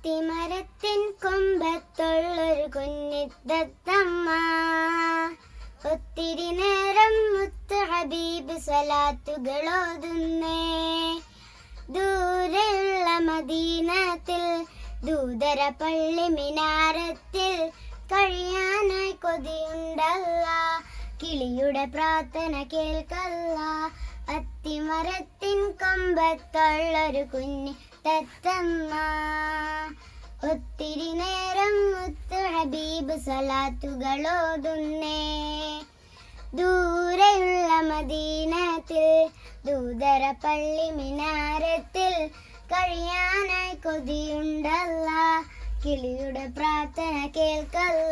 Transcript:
അത്തിമരത്തിൻ കൊമ്പത്തുള്ളൊരു കുഞ്ഞിത്തത്തമ്മ ഒത്തിരി നേരം മുത്ത് ഹബീബ് സ്വലാത്തുകളോതുന്നേ. ദൂരെയുള്ള മദീനത്തിൽ ദൂതര പള്ളി മിനാരത്തിൽ കഴിയാനായി കൊതിയുണ്ടല്ല, കിളിയുടെ പ്രാർത്ഥന കേൾക്കല്ല. അത്തിമരത്തിൻ കൊമ്പത്തുള്ളൊരു കുഞ്ഞി തത്തമ്മ ഒത്തിരി നേരം മുത്ത് ഹബീബ് സ്വലാത്തുകളോതുന്നേ. ദൂരെയുള്ള മദീനത്തിൽ ദൂതര പള്ളി മിനാരത്തിൽ കഴിയാനായി കൊതിയുണ്ടല്ല, കിളിയുടെ പ്രാർത്ഥന കേൾക്കല്ല.